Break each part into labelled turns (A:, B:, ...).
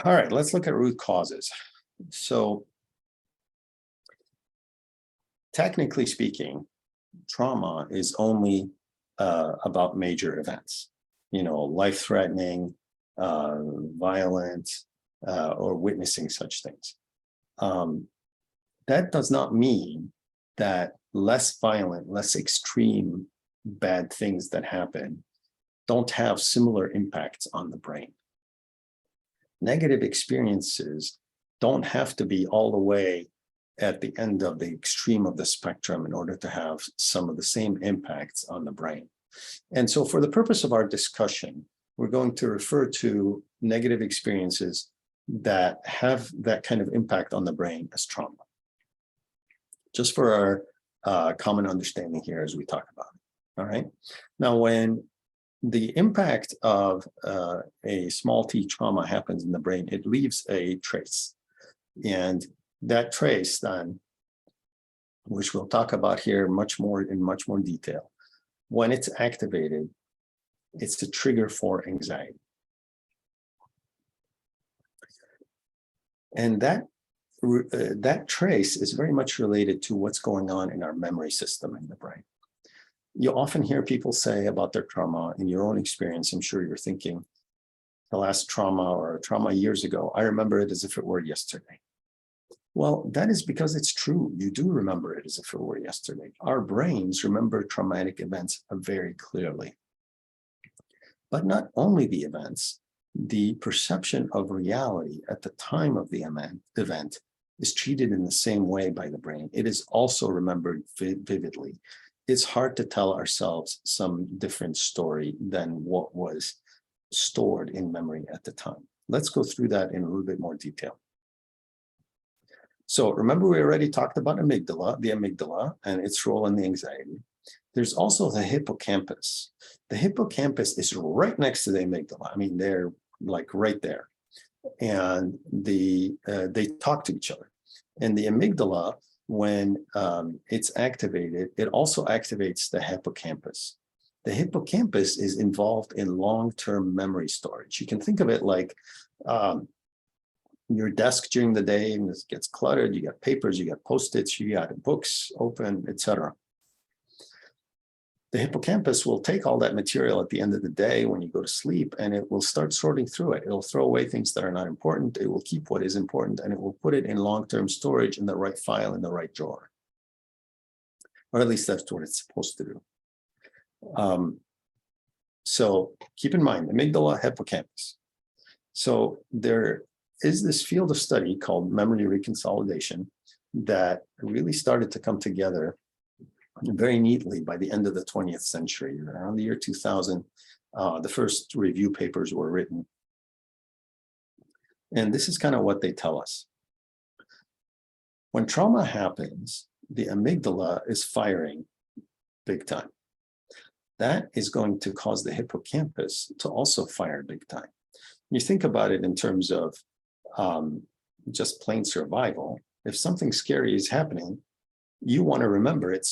A: All right, let's look at root causes. So technically speaking, trauma is only about major events, life-threatening, violent, or witnessing such things. That does not mean that less violent, less extreme bad things that happen don't have similar impacts on the brain. Negative experiences don't have to be all the way at the end of the extreme of the spectrum in order to have some of the same impacts on the brain. And so for the purpose of our discussion, we're going to refer to negative experiences that have that kind of impact on the brain as trauma. Just for our common understanding here as we talk about it, all right? Now, when the impact of a small t trauma happens in the brain, it leaves a trace. And that trace then, which we'll talk about here in much more detail, when it's activated, it's a trigger for anxiety. And that trace is very much related to what's going on in our memory system in the brain. You often hear people say about their trauma. In your own experience, I'm sure you're thinking, the last trauma or a trauma years ago, I remember it as if it were yesterday. Well, that is because it's true. You do remember it as if it were yesterday. Our brains remember traumatic events very clearly. But not only the events, the perception of reality at the time of the event is treated in the same way by the brain. It is also remembered vividly. It's hard to tell ourselves some different story than what was stored in memory at the time. Let's go through that in a little bit more detail. So remember, we already talked about the amygdala and its role in the anxiety. There's also the hippocampus. The hippocampus is right next to the amygdala. I mean, they're like right there. And they talk to each other. And the amygdala, when it's activated, it also activates the hippocampus. The hippocampus is involved in long-term memory storage. You can think of it like your desk during the day, and it gets cluttered. You got papers, you got Post-its, you got books open, etc. The hippocampus will take all that material at the end of the day when you go to sleep, and it will start sorting through it. It'll throw away things that are not important. It will keep what is important, and it will put it in long-term storage in the right file in the right drawer. Or at least that's what it's supposed to do. So keep in mind, amygdala, hippocampus. So there is this field of study called memory reconsolidation that really started to come together very neatly by the end of the 20th century. Around the year 2000, the first review papers were written. And this is kind of what they tell us. When trauma happens, the amygdala is firing big time. That is going to cause the hippocampus to also fire big time. You think about it in terms of just plain survival. If something scary is happening, you want to remember it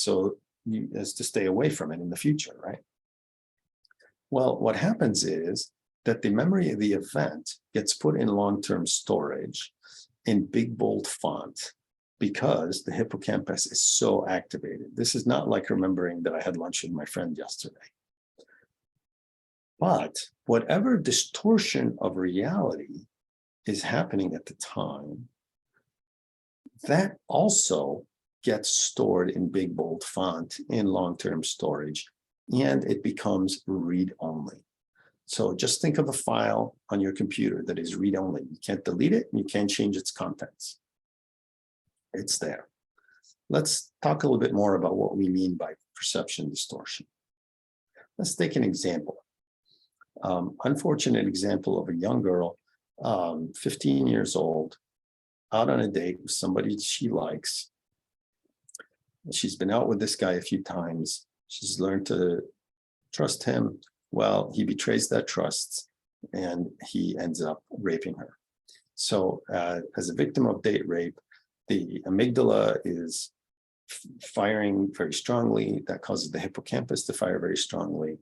A: as to stay away from it in the future, right? Well, what happens is that the memory of the event gets put in long-term storage in big, bold font because the hippocampus is so activated. This is not like remembering that I had lunch with my friend yesterday. But whatever distortion of reality is happening at the time, that also gets stored in big, bold font in long-term storage, and it becomes read-only. So just think of a file on your computer that is read-only. You can't delete it, and you can't change its contents. It's there. Let's talk a little bit more about what we mean by perception distortion. Let's take an example. Unfortunate example of a young girl, 15 years old, out on a date with somebody she likes. She's been out with this guy a few times. She's learned to trust him. Well, he betrays that trust, and he ends up raping her. So as a victim of date rape, the amygdala is firing very strongly. That causes the hippocampus to fire very strongly.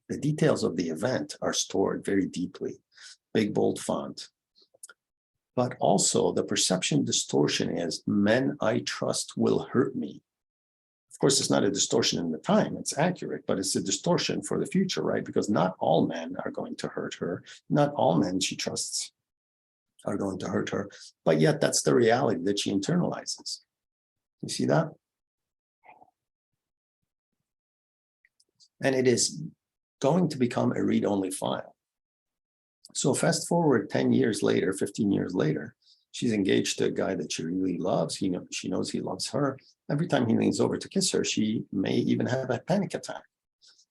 A: The details of the event are stored very deeply, big, bold font. But also the perception distortion is men I trust will hurt me. Of course, it's not a distortion in the time, it's accurate, but it's a distortion for the future, right? Because not all men are going to hurt her. Not all men she trusts are going to hurt her, but yet that's the reality that she internalizes. You see that? And it is going to become a read-only file. So fast forward 10 years later, 15 years later, she's engaged to a guy that she really loves. She knows he loves her. Every time he leans over to kiss her, she may even have a panic attack,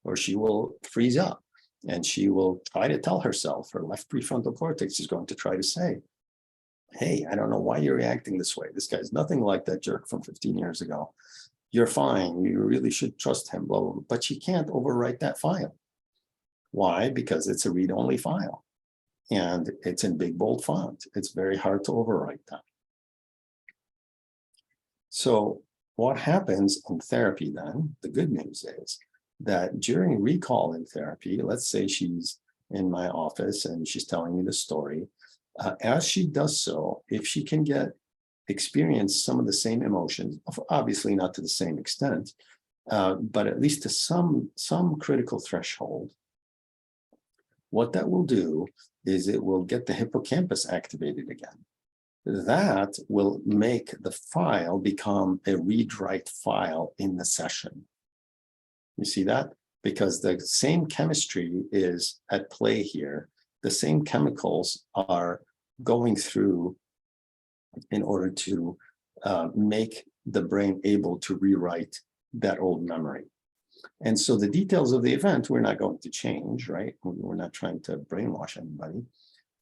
A: or she will freeze up, and she will try to tell herself, her left prefrontal cortex is going to try to say, hey, I don't know why you're reacting this way. This guy's nothing like that jerk from 15 years ago. You're fine. You really should trust him, blah, blah, blah. But she can't overwrite that file. Why? Because it's a read-only file. And it's in big, bold font. It's very hard to overwrite that. So what happens in therapy then, the good news is that during recall in therapy, let's say she's in my office and she's telling me the story, as she does so, if she can experience some of the same emotions, obviously not to the same extent, but at least to some critical threshold, what that will do is it will get the hippocampus activated again. That will make the file become a read-write file in the session. You see that? Because the same chemistry is at play here. The same chemicals are going through in order to make the brain able to rewrite that old memory. And so the details of the event, we're not going to change, right? We're not trying to brainwash anybody,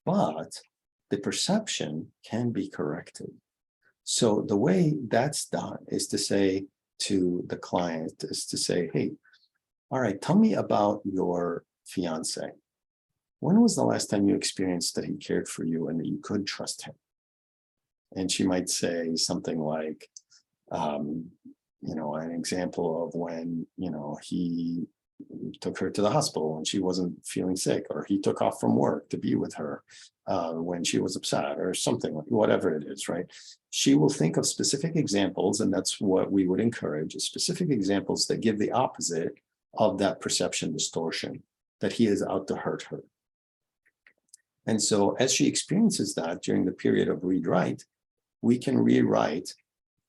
A: but the perception can be corrected. So the way that's done is to say to the client, is to say, hey, all right, tell me about your fiance. When was the last time you experienced that he cared for you and that you could trust him? And she might say something like, an example of when, he took her to the hospital when she wasn't feeling sick, or he took off from work to be with her when she was upset, or something, whatever it is, right? She will think of specific examples, and that's what we would encourage, is specific examples that give the opposite of that perception distortion, that he is out to hurt her. And so as she experiences that during the period of read-write, we can rewrite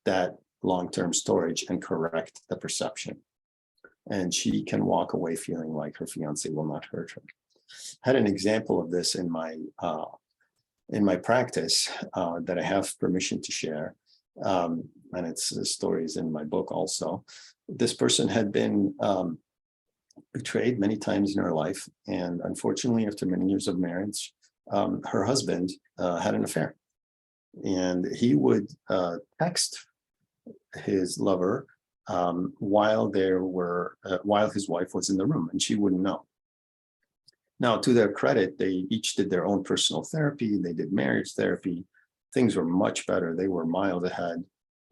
A: that long-term storage and correct the perception. And she can walk away feeling like her fiance will not hurt her. I had an example of this in my practice that I have permission to share. And it's stories in my book also. This person had been betrayed many times in her life. And unfortunately, after many years of marriage, her husband had an affair. And he would text his lover while his wife was in the room, and she wouldn't know. Now, to their credit, they each did their own personal therapy. They did marriage therapy. Things were much better. They were miles ahead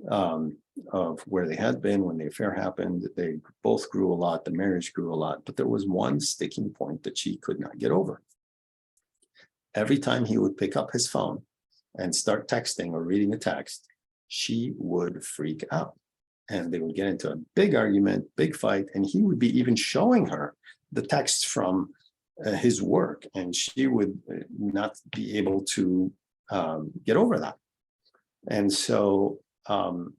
A: of where they had been when the affair happened. They both grew a lot. The marriage grew a lot. But there was one sticking point that she could not get over. Every time he would pick up his phone and start texting or reading a text, she would freak out. And they would get into a big argument, big fight, and he would be even showing her the texts from his work, and she would not be able to get over that. And so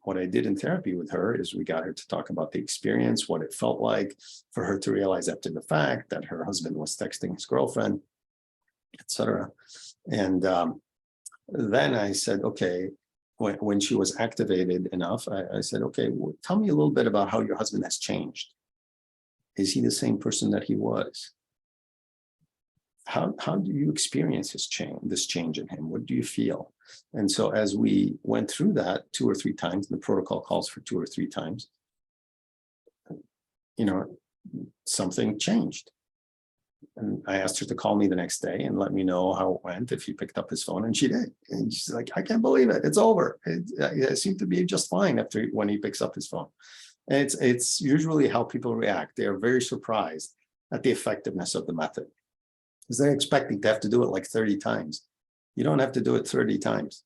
A: what I did in therapy with her is we got her to talk about the experience, what it felt like for her to realize after the fact that her husband was texting his girlfriend, etc. And then I said, okay, when she was activated enough, I said, okay, well, tell me a little bit about how your husband has changed. Is he the same person that he was? How do you experience this change in him? What do you feel? And so as we went through that 2 or 3 times, the protocol calls for 2 or 3 times, something changed. And I asked her to call me the next day and let me know how it went, if he picked up his phone, and she did. And she's like, I can't believe it. It's over. It seemed to be just fine when he picks up his phone. And it's usually how people react. They are very surprised at the effectiveness of the method, because they're expecting to have to do it like 30 times. You don't have to do it 30 times.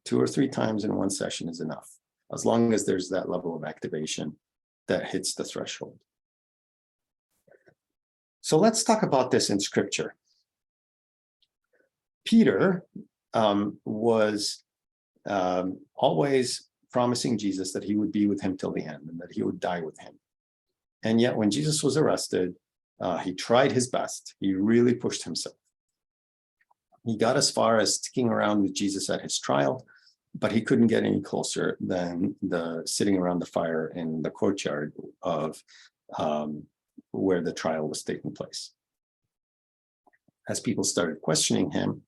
A: 2 or 3 times in one session is enough, as long as there's that level of activation that hits the threshold. So let's talk about this in scripture. Peter was always promising Jesus that he would be with him till the end and that he would die with him. And yet when Jesus was arrested, he tried his best. He really pushed himself. He got as far as sticking around with Jesus at his trial, but he couldn't get any closer than the sitting around the fire in the courtyard of where the trial was taking place. As people started questioning him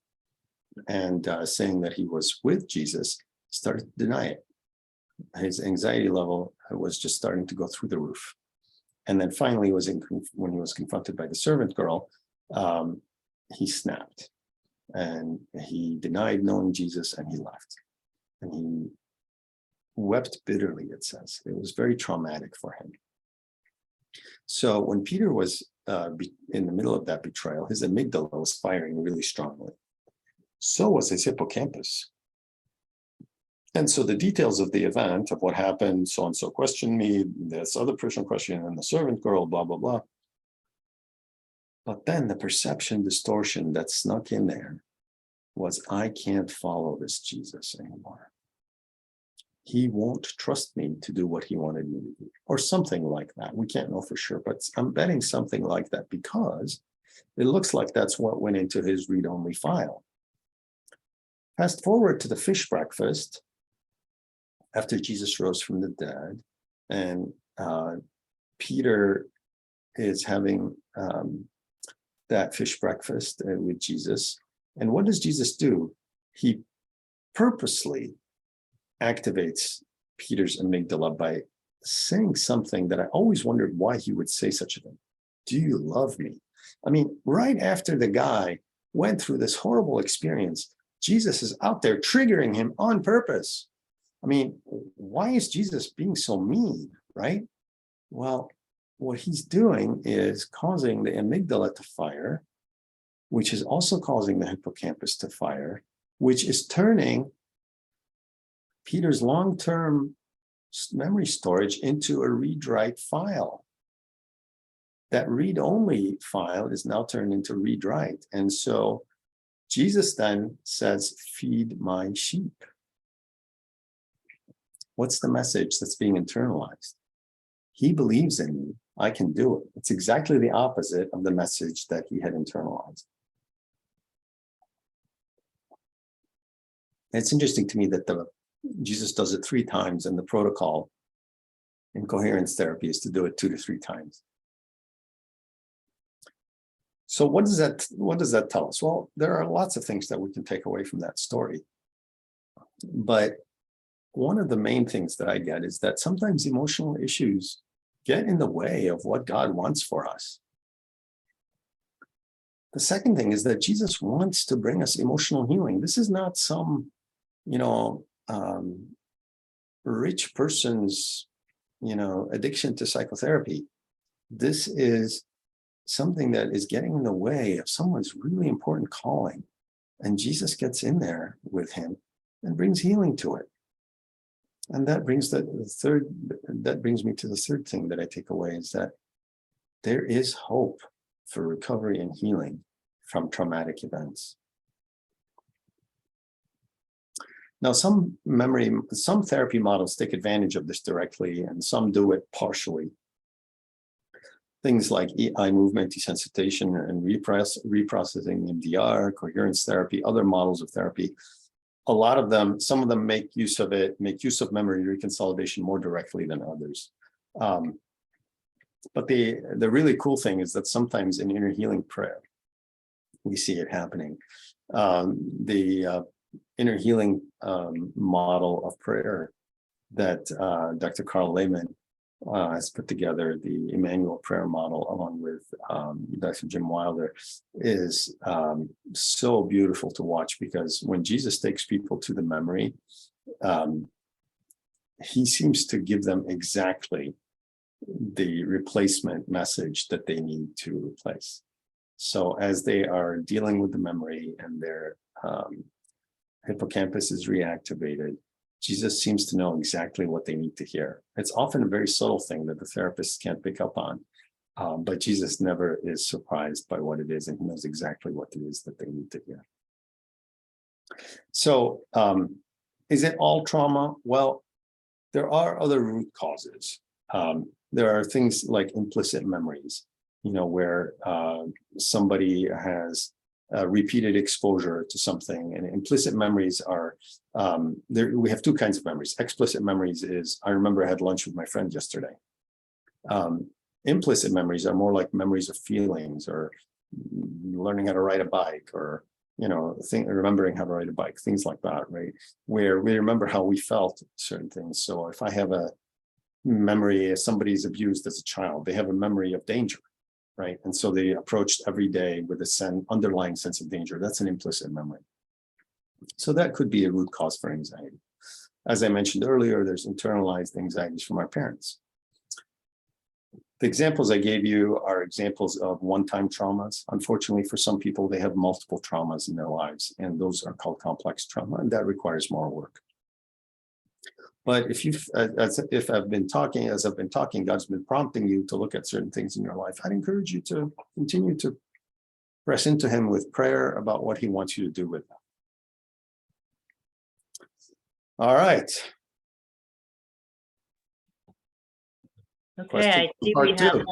A: and saying that he was with Jesus, he started to deny it. His anxiety level was just starting to go through the roof. And then finally, when he was confronted by the servant girl, he snapped and he denied knowing Jesus and he left. And he wept bitterly, it says. It was very traumatic for him. So when Peter was in the middle of that betrayal, his amygdala was firing really strongly. So was his hippocampus. And so the details of the event, of what happened, so-and-so questioned me, this other person questioned, and the servant girl, blah, blah, blah. But then the perception distortion that snuck in there was, I can't follow this Jesus anymore. He won't trust me to do what he wanted me to do, or something like that. We can't know for sure, but I'm betting something like that because it looks like that's what went into his read-only file. Fast forward to the fish breakfast after Jesus rose from the dead, and Peter is having that fish breakfast with Jesus. And what does Jesus do? He purposely activates Peter's amygdala by saying something that I always wondered why he would say such a thing. Do you love me? I mean, right after the guy went through this horrible experience, Jesus is out there triggering him on purpose. I mean, why is Jesus being so mean, right? Well, what he's doing is causing the amygdala to fire, which is also causing the hippocampus to fire, which is turning Peter's long-term memory storage into a read-write file. That read-only file is now turned into read-write. And so Jesus then says, feed my sheep. What's the message that's being internalized? He believes in me. I can do it. It's exactly the opposite of the message that he had internalized. And it's interesting to me that Jesus does it 3 times, and the protocol in coherence therapy is to do it 2 to 3 times. So what does that tell us? Well, there are lots of things that we can take away from that story. But one of the main things that I get is that sometimes emotional issues get in the way of what God wants for us. The second thing is that Jesus wants to bring us emotional healing. This is not some, rich person's, addiction to psychotherapy. This is something that is getting in the way of someone's really important calling. And Jesus gets in there with him and brings healing to it. And that brings me to the third thing that I take away, is that there is hope for recovery and healing from traumatic events. Now, some therapy models take advantage of this directly, and some do it partially. Things like eye movement desensitization and reprocessing MDR, coherence therapy, other models of therapy. Some of them make use of memory reconsolidation more directly than others. But the really cool thing is that sometimes in inner healing prayer, we see it happening. The inner healing model of prayer that Dr. Carl Lehman has put together, the Emmanuel prayer model, along with Dr. Jim Wilder, is so beautiful to watch, because when Jesus takes people to the memory, he seems to give them exactly the replacement message that they need to replace. So as they are dealing with the memory and they're hippocampus is reactivated. Jesus seems to know exactly what they need to hear. It's often a very subtle thing that the therapist can't pick up on, but Jesus never is surprised by what it is, and he knows exactly what it is that they need to hear. So, is it all trauma? Well, there are other root causes. There are things like implicit memories, where somebody has repeated exposure to something, and implicit memories are there. We have two kinds of memories. Explicit memories is, I remember I had lunch with my friend yesterday. Implicit memories are more like memories of feelings, or learning how to ride a bike, or remembering how to ride a bike, things like that, right? Where we remember how we felt certain things. So if I have a memory, if somebody's abused as a child, they have a memory of danger, right? And so they approached every day with a underlying sense of danger. That's an implicit memory. So that could be a root cause for anxiety. As I mentioned earlier, there's internalized anxieties from our parents. The examples I gave you are examples of one-time traumas. Unfortunately, for some people, they have multiple traumas in their lives, and those are called complex trauma, and that requires more work. But as I've been talking, God's been prompting you to look at certain things in your life. I'd encourage you to continue to press into him with prayer about what he wants you to do with them. All right.
B: Okay, I see we have